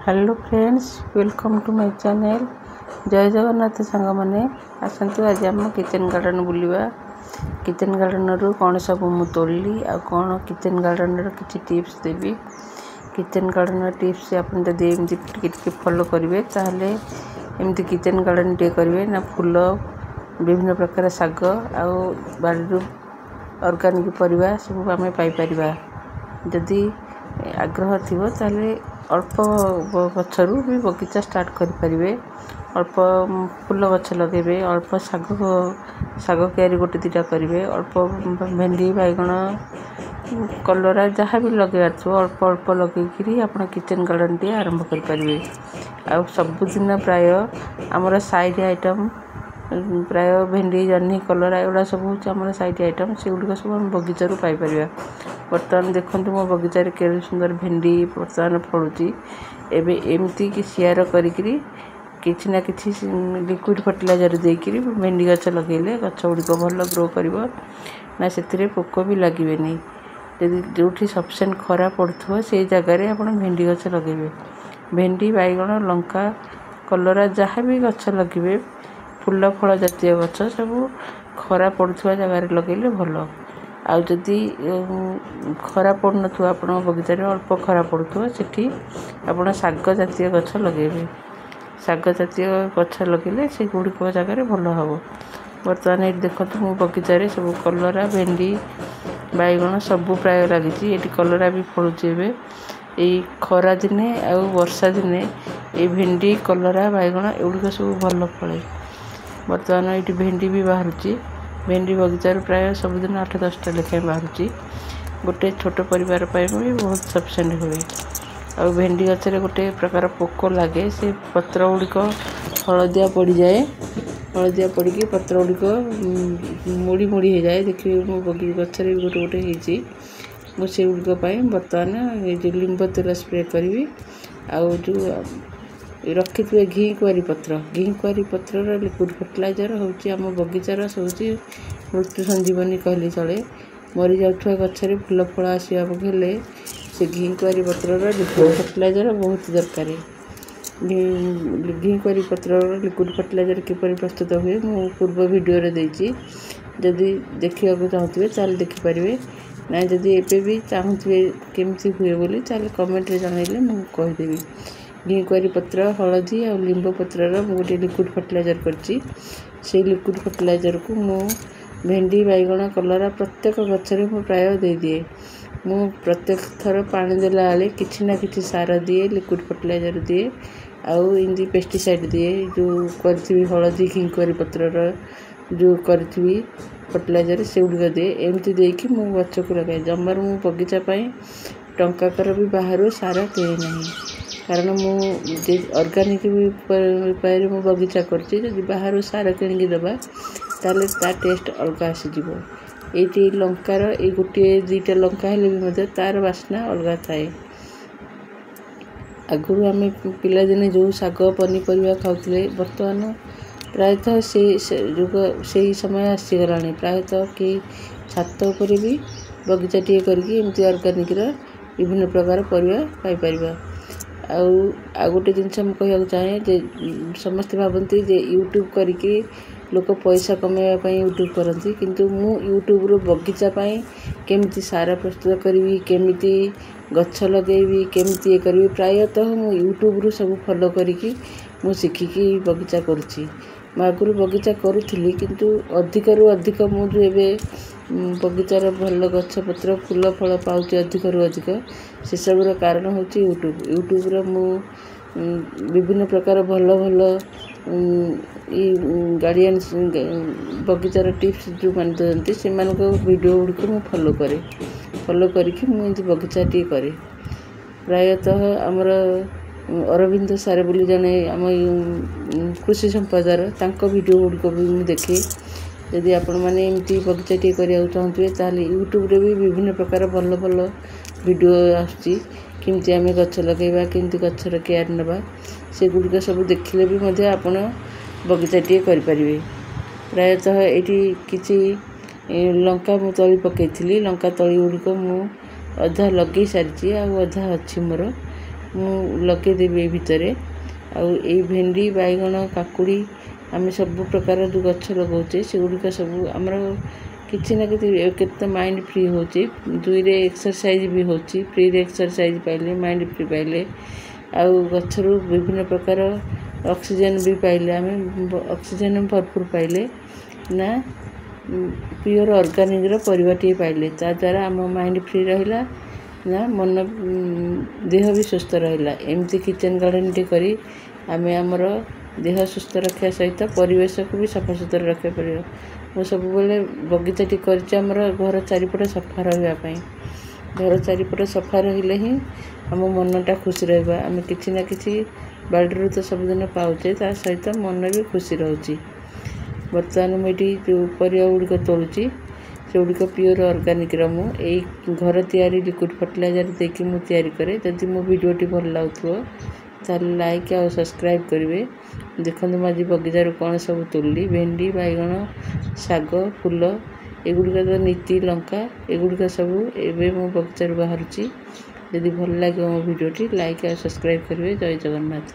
Hello friends, welcome to my channel. जय जगन्नाथ सांग मैंने आसतु आज आम किचेन गार्डन बुलवा। किचेन गार्डन रू कौन सब मु तोड़ली आ कौन किचेन गार्डन रो किछि टिप्स देबी। किचेन गार्डन टिप्स आपन जदि एमती टिके फॉलो करिवे ताहले एमती किचेन गार्डन टे करिवे ना फूल विभिन्न प्रकार साग आ बाड़ी ऑर्गेनिक परिबा सब आमे पाई परिबा। जदि आग्रह थिबो ताहले अल्प गच्छरू भी बगीचा स्टार्ट करें। अल्प फूल गछ लगे, अल्प साग क्यारी गोटे दुटा करेंगे, अल्प भेंडी बैगण कलरा जहाँ भी लगे अल्प अल्प लगे आप किचेन गार्डन टी आरंभ करें। आ सबुदिन प्राय आमर साइड आइटम प्राय भेंडी जह्नी कलरा एगुड़ा सब हूँ साइड आइटम से गुड़िक सब आम बगीचारू पाइपर। बर्तमान देखो मो बगीचा के सुंदर भेंडी बर्तमान फलुची। एबे एमती कि शेयर करी किसी ना किसी लिक्विड फर्टिलाइजर देकर भेंडी गछ लगे गछ गुड़िक भल ग्रो कर ना से पोक भी लगे। जदि जो सफिशिएंट खरा पड़ुव से जगह आप भेंडी गछ लगे। भेंडी बैगण लंका कलरा जहाँ भी गछ लगे फूल फल जातीय गछ सब खरा पड़ुवा जगार लगे भल। आउ जदि खरा पड़न आप बगीचा अल्प खरा पड़ुव से आप साग जातीय गछ लगे। साग जातीय गछ लगे से गुड़िक जगार भल हम। बर्तमान ये देखो मो बगीचा सब कलरा भेंडी बैगण सब प्राय लगी। ये कलरा भी फलुची। ये खरा दिने आ वर्षा दिने ये भेंडी कलरा बैगण एगुड़िक सब भल फले। बर्तमान ये भेंडी भी बाहर। भेंडी बगीचार प्राय सबुदिन 8-10टा लेखाएं बाहर। गोटे छोट परिवार भी बहुत सफिशिएंट हुए। आ भेंडी गचरे गोटे प्रकार पोक लगे से पत्र गुड़िक हलदिया पड़ जाए। हलदिया पड़ कि पत्र गुड़िक मोड़ी मोड़ी हो जाए। देखिए मो गचरे गोटे गोटे होती मुझे गुड़िक बर्तमान ये लिंब तेल स्प्रे करी। आउ जो रखी थे घी कुआरी पत्र लिक्विड फर्टिलाइजर हूँ आम बगीचार हूँ मृत्यु संजीवनी कहले चले। मरी जाऊा गचरे फूल फल आसवाले से घी कुआरी पत्र लिक्विड फर्टिलाइजर बहुत दरकार। घी कुआरी पत्र लिक्विड फर्टिलाइजर किपर प्रस्तुत हुए मु पूर्व वीडियो देती। जदि देखा चाहूबे ताल देखिपारे ना। जदि एबे भी चाहूबे केमती हुए बोली ताल कमेंट रे जणाइले मु कहिदेबी। घी कुआरी पत्र हलदी आ लिंब पत्र गोटे लिक्विड फर्टिलाइजर करची। से लिक्विड फर्टिलाइजर को मु भेंडी बैगण कलरा प्रत्येक गचरे मु प्राय दे दिए। मु प्रत्येक थर पानी देला बेले किछि ना किछि सार दिए, लिक्विड फर्टिलाइजर दिए आउ इनदी पेस्टिसाइड दिए। जो करथी हलदी घी कुआरी पत्र जो करथी फर्टिलाइजर से गुड़िक दिए। एमती देकी मु गछ को लगाए। जमार मु बगीचा टंकाकर भी बाहर सार किणे नहीं। कारण मुझे ऑर्गेनिक उपाय मो बगीचा कर बाहर सार किणिकी देवा ताले ता टेस्ट अलग आसीज। ये लंकार ये गोटे 2टा लंका हेले भी तार बास्ना अलग थाए। आगुरी आम पिलादिने जो साग पनीपरिया खाऊले बर्तमान प्रायतः से समय आसीगला। प्रायतः कि छात उपर भी बगीचा टी करमती ऑर्गेनिक विभिन्न प्रकार परिया पाइपर। आ गोटे जिनस मुझे चाहे जे समस्ते भावती जे यूट्यूब करके लोक पैसा कमाइवाई यूट्यूब करती किंतु मु यूट्यूब रो बगीचा केमती सार प्रस्तुत करी केमती गछ लगेबी केमती ये करी प्रायतः मु यूट्यूब रू सब फॉलो करी मु शिखिकी बगीचा करुँची। आगुरी बगीचा करूली किंतु अधिक रू अधिक मुझे एबे बगीचार भल गछपत्र फूल फल पाँच अधिक रू अधिक से सबूर कारण हूँ यूट्यूब मु विभिन्न प्रकार भल भल गार्डियन बगीचार टिप्स जो मान दिखती से वीडियो गुड़िक मु फॉलो करके मुझे बगीचा टी करे। प्रायतः आमर अरविंद सारे बोली जने आम कृषि संपदार तांको वीडियो गुड़िक भी मुझे देखे। यदि आपण मैंने एमती बगीचा टी करिया चाहूबे ताले यूट्यूब रे भी विभिन्न प्रकार भल भल वीडियो आसुची केमती आम गछ लगेबा केमती गछर केयर नेबा से गुड़िक सब देखिले भी आपण बगीचा टी करें। प्रायतः ये किसी लंका मु तली पकई लंका तली गुड़िक मु अधा लगे सारी अधा अच्छी मोर ମୁଁ ଲଗେଇଦେବି ଏଇ ଭିତରେ। ଆଉ ଏଇ ଭେଣ୍ଡି ବାଇଗଣ କାକୁଡ଼ି ଆମେ ସବୁ ପ୍ରକାର ଯେଉଁ ଗଛ ଲଗାଉଛେ ସେଗୁଡ଼ିକ ସବୁ ଆମର କିଛି ନା କିଛି କେତେ ମାଇଣ୍ଡ ଫ୍ରି ହେଉଛି, ଦୁଇରେ ଏକ୍ସରସାଇଜ୍ ବି ହେଉଛି, ଫ୍ରିରେ ଏକ୍ସରସାଇଜ୍ ପାଇଲେ ମାଇଣ୍ଡ ଫ୍ରି ପାଇଲେ, ଆଉ ଗଛରୁ ବିଭିନ୍ନ ପ୍ରକାର ଅକ୍ସିଜେନ୍ ବି ପାଇଲେ, ଆମେ ଅକ୍ସିଜେନ୍ ଭରପୁର ପାଇଲେ ନା ପିଓର ଅର୍ଗାନିକ୍ର ପରିବାଟିଏ ପାଇଲେ, ତାଦ୍ୱାରା ଆମ ମାଇଣ୍ଡ ଫ୍ରି ରହିଲା ନା ମନ ଦେହ ବି ସୁସ୍ଥ ରହିଲା। ଏମିତି କିଚେନ୍ ଗାର୍ଡ଼େନ୍ଟି କରି ଆମେ ଆମର ଦେହ ସୁସ୍ଥ ରଖିବା ସହିତ ପରିବେଶକୁ ବି ସଫାସୁତୁରା ରଖିପାରିବ। ମୁଁ ସବୁବେଳେ ବଗିଚାଟି କରିଛି ଆମର ଘର ଚାରିପଟ ସଫା ରହିବା ପାଇଁ। ଘର ଚାରିପଟ ସଫା ରହିଲେ ହିଁ ଆମ ମନଟା ଖୁସି ରହିବ। ଆମେ କିଛି ନା କିଛି ବାଡ଼ିରୁ ତ ସବୁଦିନ ପାଉଛେ, ତା ସହିତ ମନ ବି ଖୁସି ରହୁଛି। ବର୍ତ୍ତମାନ ମୁଁ ଏଠି ଯେଉଁ ପରିବା ଗୁଡ଼ିକ ତୋଳୁଛି ସେଗୁଡ଼ିକ ପିଓର ଅର୍ଗାନିକ୍ର। ମୁଁ ଏଇ ଘର ତିଆରି ଲିକ୍ୱିଡ଼ ଫର୍ଟିଲାଇଜର୍ ଦେଇକି ମୁଁ ତିଆରି କରେ। ଯଦି ମୋ ଭିଡ଼ିଓଟି ଭଲ ଲାଗୁଥିବ ତାହେଲେ ଲାଇକ୍ ଆଉ ସବସ୍କ୍ରାଇବ୍ କରିବେ। ଦେଖନ୍ତୁ ମୁଁ ଆଜି ବଗିଚାରୁ କ'ଣ ସବୁ ତୋଳିଲି, ଭେଣ୍ଡି ବାଇଗଣ ଶାଗ ଫୁଲ ଏଗୁଡ଼ିକ ତ ନୀତି ଲଙ୍କା ଏଗୁଡ଼ିକ ସବୁ ଏବେ ମୋ ବଗିଚାରୁ ବାହାରୁଛି। ଯଦି ଭଲ ଲାଗିବ ମୋ ଭିଡ଼ିଓଟି ଲାଇକ୍ ଆଉ ସବସ୍କ୍ରାଇବ୍ କରିବେ। ଜୟ ଜଗନ୍ନାଥ।